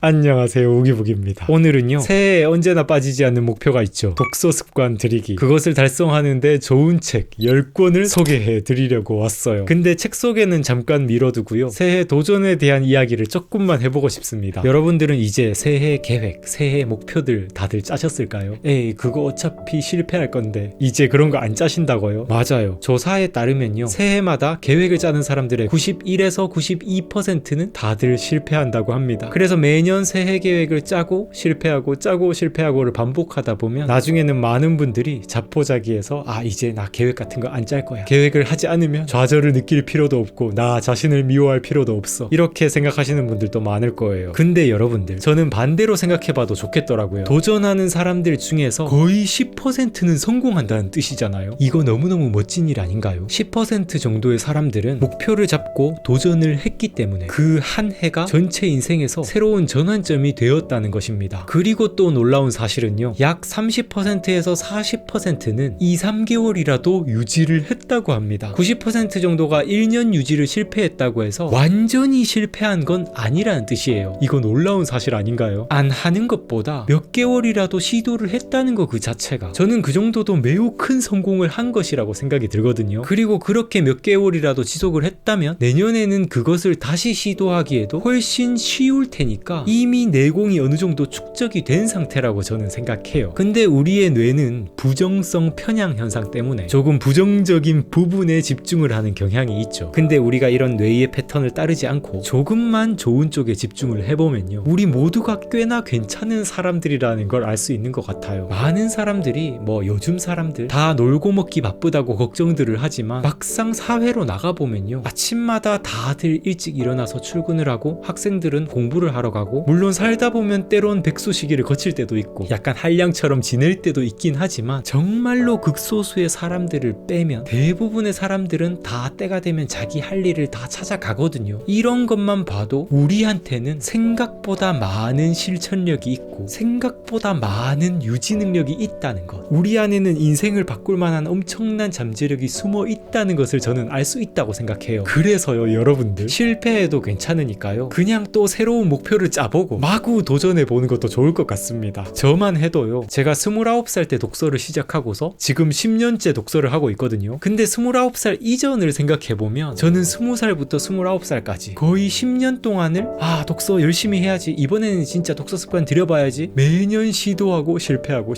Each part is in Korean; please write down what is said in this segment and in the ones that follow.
안녕하세요, 우기북입니다. 오늘은요, 새해에 언제나 빠지지 않는 목표가 있죠. 독서 습관 들이기. 그것을 달성하는데 좋은 책 10권을 소개해 드리려고 왔어요. 근데 책 소개는 잠깐 미뤄두고요, 새해 도전에 대한 이야기를 조금만 해보고 싶습니다. 여러분들은 이제 새해 계획, 새해 목표들 다들 짜셨을까요? 에이, 그거 어차피 실패할 건데 이제 그런 거 안 짜신다고요? 맞아요. 조사에 따르면요, 새해마다 계획을 짜는 사람들의 91에서 92%는 다들 실패한다고 합니다. 그래서 매년 새해 계획을 짜고 실패하고를 반복하다 보면 나중에는 많은 분들이 자포자기해서 이제 나 계획 같은 거 안 짤 거야, 계획을 하지 않으면 좌절을 느낄 필요도 없고 나 자신을 미워할 필요도 없어, 이렇게 생각하시는 분들도 많을 거예요. 근데 여러분들, 저는 반대로 생각해봐도 좋겠더라고요. 도전하는 사람들 중에서 거의 10%는 성공한다는 뜻이잖아요. 이거 너무너무 멋진 일 아닌가요? 10% 정도의 사람들은 목표를 잡고 도전을 했기 때문에 그 한 해가 전체 인생에서 새로운 전환점이 되었다는 것입니다. 그리고 또 놀라운 사실은요, 약 30%에서 40%는 2-3개월이라도 유지를 했다고 합니다. 90% 정도가 1년 유지를 실패했다고 해서 완전히 실패한 건 아니라는 뜻이에요. 이거 놀라운 사실 아닌가요? 안 하는 것보다 몇 개월이라도 시도를 했다는 것 그 자체가 저는 그 정도도 매우 큰 성공을 한 것이라고 생각이 들거든요. 그리고 그렇게 몇 개월이라도 지속을 했다면 내년에는 그것을 다시 시도하기에도 훨씬 쉬울 테니까 이미 내공이 어느 정도 축적이 된 상태라고 저는 생각해요. 근데 우리의 뇌는 부정성 편향 현상 때문에 조금 부정적인 부분에 집중을 하는 경향이 있죠. 근데 우리가 이런 뇌의 패턴을 따르지 않고 조금만 좋은 쪽에 집중을 해보면요, 우리 모두가 꽤나 괜찮은 사람들이라는 걸 알 수 있는 것 같아요. 많은 사람들이 요즘 사람들 다 놀고 먹기 바쁘다고 걱정들을 하지만 막상 사회로 나가보면요, 아침마다 다들 일찍 일어나서 출근을 하고 학생들은 공부를 하러 가고, 물론 살다 보면 때론 백수시기를 거칠 때도 있고 약간 한량처럼 지낼 때도 있긴 하지만 정말로 극소수의 사람들을 빼면 대부분의 사람들은 다 때가 되면 자기 할 일을 다 찾아가거든요. 이런 것만 봐도 우리한테는 생각보다 많은 실천력이 있고 생각보다 많은 유지 능력이 있다는 것, 우리 안에는 인생을 바꿀 만한 엄청난 잠재력이 숨어 있다는 것을 저는 알 수 있다고 생각해요. 그래서요, 여러분들, 실패해도 괜찮으니까요, 그냥 또 새로운 목표를 짜보고 마구 도전해보는 것도 좋을 것 같습니다. 저만 해도요, 제가 29살 때 독서를 시작하고서 지금 10년째 독서를 하고 있거든요. 근데 29살 이전을 생각해보면 저는 20살부터 29살까지 거의 10년 동안을 독서 열심히 해야지, 이번에는 진짜 독서 습관 들여봐야지, 매년 시도하고 실패하고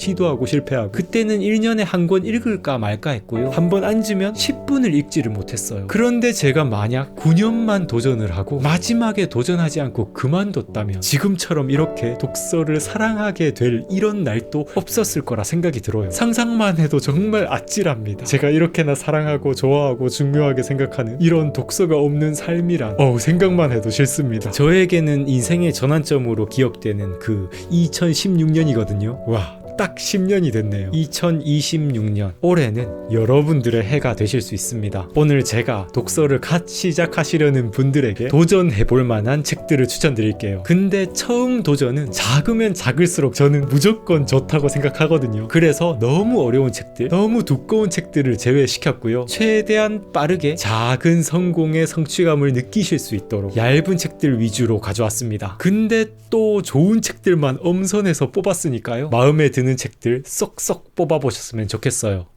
그때는 1년에 한 권 읽을까 말까 했고요, 한번 앉으면 10분을 읽지를 못했어요. 그런데 제가 만약 9년만 도전을 하고 마지막에 도전하지 않고 그만뒀다면 지금처럼 이렇게 독서를 사랑하게 될 이런 날도 없었을 거라 생각이 들어요. 상상만 해도 정말 아찔합니다. 제가 이렇게나 사랑하고 좋아하고 중요하게 생각하는 이런 독서가 없는 삶이란 생각만 해도 싫습니다. 저에게는 인생의 전환점으로 기억되는 그 2016년이거든요. 와, 딱 10년이 됐네요. 2026년, 올해는 여러분들의 해가 되실 수 있습니다. 오늘 제가 독서를 갓 시작하시려는 분들에게 도전해볼 만한 책들을 추천드릴게요. 근데 처음 도전은 작으면 작을수록 저는 무조건 좋다고 생각하거든요. 그래서 너무 어려운 책들, 너무 두꺼운 책들을 제외시켰고요, 최대한 빠르게 작은 성공의 성취감을 느끼실 수 있도록 얇은 책들 위주로 가져왔습니다. 근데 또 좋은 책들만 엄선해서 뽑았으니까요, 마음에 드는 책들 쏙쏙 뽑아보셨으면 좋겠어요.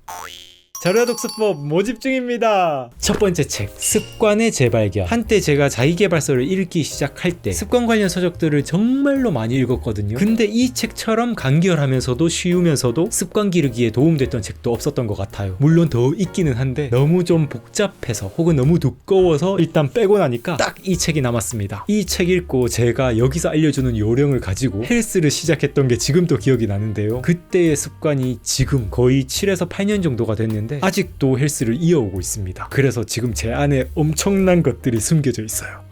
자료독서법 모집 중입니다. 첫 번째 책, 습관의 재발견. 한때 제가 자기계발서를 읽기 시작할 때 습관 관련 서적들을 정말로 많이 읽었거든요. 근데 이 책처럼 간결하면서도 쉬우면서도 습관 기르기에 도움됐던 책도 없었던 것 같아요. 물론 더 있기는 한데 너무 좀 복잡해서 혹은 너무 두꺼워서 일단 빼고 나니까 딱 이 책이 남았습니다. 이 책 읽고 제가 여기서 알려주는 요령을 가지고 헬스를 시작했던 게 지금도 기억이 나는데요, 그때의 습관이 지금 거의 7에서 8년 정도가 됐는데 아직도 헬스를 이어오고 있습니다. 그래서 지금 제 안에 엄청난 것들이 숨겨져 있어요.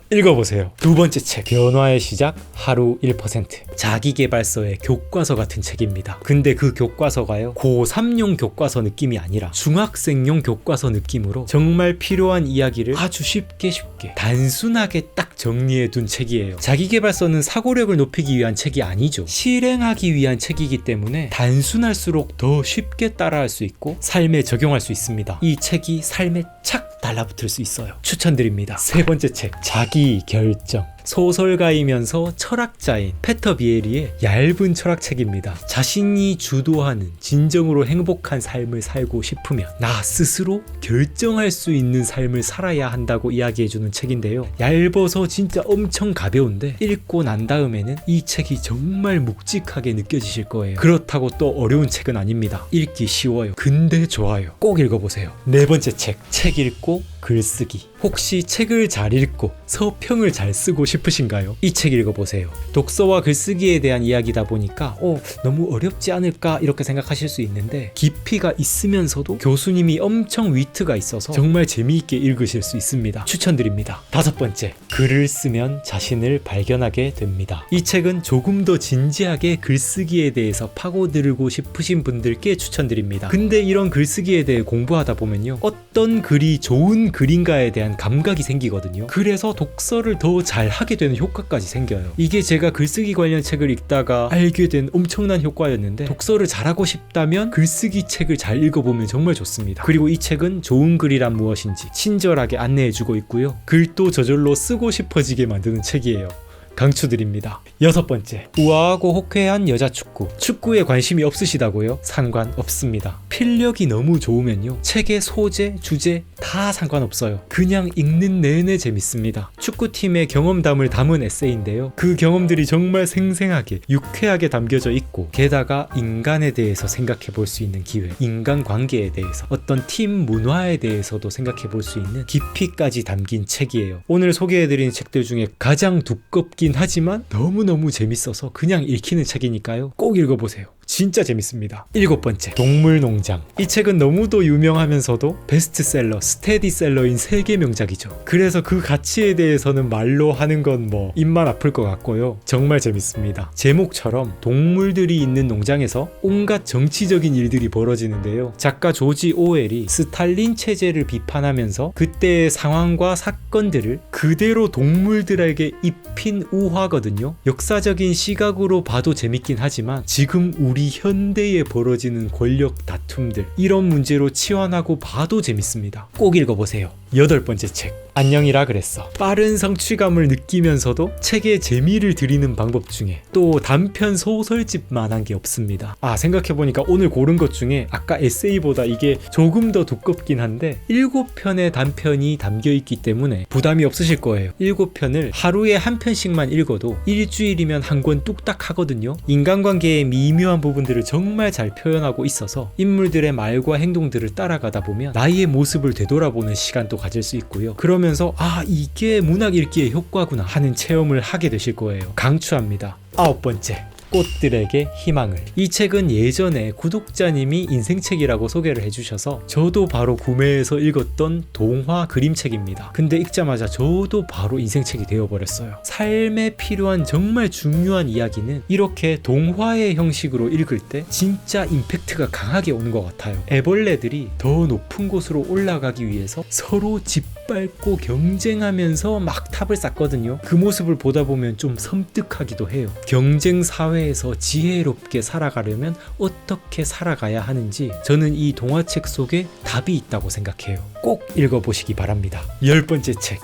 읽어보세요. 두 번째 책, 변화의 시작 하루 1%. 자기계발서의 교과서 같은 책입니다. 근데 그 교과서가요, 고3용 교과서 느낌이 아니라 중학생용 교과서 느낌으로 정말 필요한 이야기를 아주 쉽게 단순하게 딱 정리해둔 책이에요. 자기계발서는 사고력을 높이기 위한 책이 아니죠. 실행하기 위한 책이기 때문에 단순할수록 더 쉽게 따라할 수 있고 삶에 적용할 수 있습니다. 이 책이 삶에 착 달라붙을 수 있어요. 추천드립니다. 세 번째 책, 자기 결정. 소설가이면서 철학자인 페터 비에리의 얇은 철학책입니다. 자신이 주도하는 진정으로 행복한 삶을 살고 싶으면 나 스스로 결정할 수 있는 삶을 살아야 한다고 이야기해주는 책인데요. 얇아서 진짜 엄청 가벼운데 읽고 난 다음에는 이 책이 정말 묵직하게 느껴지실 거예요. 그렇다고 또 어려운 책은 아닙니다. 읽기 쉬워요. 근데 좋아요. 꼭 읽어보세요. 네 번째 책 읽고 글쓰기. 혹시 책을 잘 읽고 서평을 잘 쓰고 싶으신가요? 이 책 읽어보세요. 독서와 글쓰기에 대한 이야기다 보니까 너무 어렵지 않을까 이렇게 생각하실 수 있는데 깊이가 있으면서도 교수님이 엄청 위트가 있어서 정말 재미있게 읽으실 수 있습니다. 추천드립니다. 다섯 번째, 글을 쓰면 자신을 발견하게 됩니다. 이 책은 조금 더 진지하게 글쓰기에 대해서 파고들고 싶으신 분들께 추천드립니다. 근데 이런 글쓰기에 대해 공부하다 보면요, 어떤 글이 좋은 글인가에 대한 감각이 생기거든요. 그래서 독서를 더 잘하게 되는 효과까지 생겨요. 이게 제가 글쓰기 관련 책을 읽다가 알게 된 엄청난 효과였는데, 독서를 잘하고 싶다면 글쓰기 책을 잘 읽어보면 정말 좋습니다. 그리고 이 책은 좋은 글이란 무엇인지 친절하게 안내해주고 있고요. 글도 저절로 쓰고 싶어지게 만드는 책이에요. 강추드립니다. 여섯 번째, 우아하고 호쾌한 여자 축구. 축구에 관심이 없으시다고요? 상관없습니다. 필력이 너무 좋으면요, 책의 소재, 주제 다 상관없어요. 그냥 읽는 내내 재밌습니다. 축구팀의 경험담을 담은 에세이인데요, 그 경험들이 정말 생생하게 유쾌하게 담겨져 있고, 게다가 인간에 대해서 생각해 볼 수 있는 기회, 인간관계에 대해서, 어떤 팀 문화에 대해서도 생각해 볼 수 있는 깊이까지 담긴 책이에요. 오늘 소개해드린 책들 중에 가장 두껍긴 하지만 너무너무 재밌어서 그냥 읽히는 책이니까요, 꼭 읽어보세요. 진짜 재밌습니다. 일곱 번째, 동물농장. 이 책은 너무도 유명하면서도 베스트셀러, 스테디셀러인 세계 명작이죠. 그래서 그 가치에 대해서는 말로 하는 건 입만 아플 것 같고요. 정말 재밌습니다. 제목처럼 동물들이 있는 농장에서 온갖 정치적인 일들이 벌어지는데요. 작가 조지 오웰이 스탈린 체제를 비판하면서 그때의 상황과 사건들을 그대로 동물들에게 입힌 우화거든요. 역사적인 시각으로 봐도 재밌긴 하지만 지금 우리 현대에 벌어지는 권력 다툼들, 이런 문제로 치환하고 봐도 재밌습니다. 꼭 읽어보세요. 여덟 번째 책, 안녕이라 그랬어. 빠른 성취감을 느끼면서도 책에 재미를 드리는 방법 중에 또 단편 소설집만한 게 없습니다. 생각해보니까 오늘 고른 것 중에 아까 에세이보다 이게 조금 더 두껍긴 한데 7편의 단편이 담겨있기 때문에 부담이 없으실 거예요. 7편을 하루에 한 편씩만 읽어도 일주일이면 한 권 뚝딱 하거든요. 인간관계의 미묘한 부분들을 정말 잘 표현하고 있어서 인물들의 말과 행동들을 따라가다 보면 나의 모습을 되돌아보는 시간도 가질 수 있고요. 그러면서 이게 문학 읽기의 효과구나 하는 체험을 하게 되실 거예요. 강추합니다. 아홉 번째, 꽃들에게 희망을. 이 책은 예전에 구독자님이 인생책이라고 소개를 해주셔서 저도 바로 구매해서 읽었던 동화 그림책입니다. 근데 읽자마자 저도 바로 인생책이 되어버렸어요. 삶에 필요한 정말 중요한 이야기는 이렇게 동화의 형식으로 읽을 때 진짜 임팩트가 강하게 오는 것 같아요. 애벌레들이 더 높은 곳으로 올라가기 위해서 서로 짓밟고 경쟁하면서 막 탑을 쌓거든요. 그 모습을 보다 보면 좀 섬뜩하기도 해요. 경쟁 사회에서 지혜롭게 살아가려면 어떻게 살아가야 하는지 저는 이 동화책 속에 답이 있다고 생각해요. 꼭 읽어보시기 바랍니다. 열 번째 책,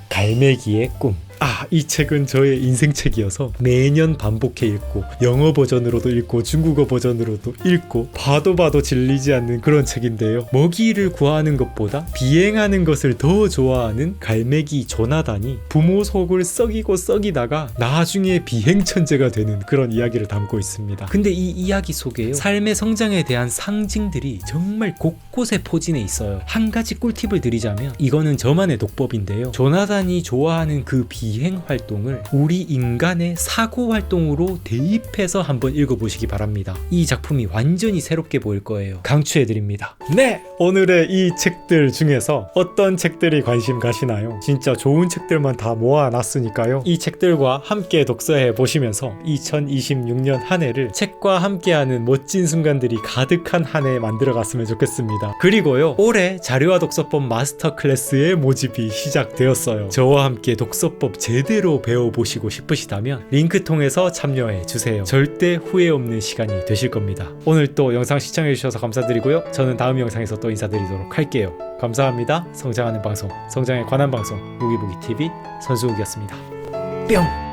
갈매기의 꿈. 이 책은 저의 인생책이어서 매년 반복해 읽고 영어 버전으로도 읽고 중국어 버전으로도 읽고 봐도 질리지 않는 그런 책인데요. 먹이를 구하는 것보다 비행하는 것을 더 좋아하는 갈매기 조나단이 부모 속을 썩이다가 나중에 비행천재가 되는 그런 이야기를 담고 있습니다. 근데 이 이야기 속에요, 삶의 성장에 대한 상징들이 정말 곳곳에 포진해 있어요. 한 가지 꿀팁을 드리자면, 이거는 저만의 독법인데요, 조나단이 좋아하는 그 비행 활동을 우리 인간의 사고 활동으로 대입해서 한번 읽어보시기 바랍니다. 이 작품이 완전히 새롭게 보일 거예요. 강추해드립니다. 네! 오늘의 이 책들 중에서 어떤 책들이 관심 가시나요? 진짜 좋은 책들만 다 모아놨으니까요. 이 책들과 함께 독서해 보시면서 2026년 한 해를 책과 함께하는 멋진 순간들이 가득한 한 해 만들어갔으면 좋겠습니다. 그리고요, 올해 자료와 독서법 마스터 클래스의 모집이 시작되었어요. 저와 함께 독서법 제대로 배워보시고 싶으시다면 링크 통해서 참여해 주세요. 절대 후회 없는 시간이 되실 겁니다. 오늘 또 영상 시청해 주셔서 감사드리고요. 저는 다음 영상에서 또 인사드리도록 할게요. 감사합니다. 성장하는 방송, 성장에 관한 방송, 무기무기TV 선수욱이었습니다. 뿅.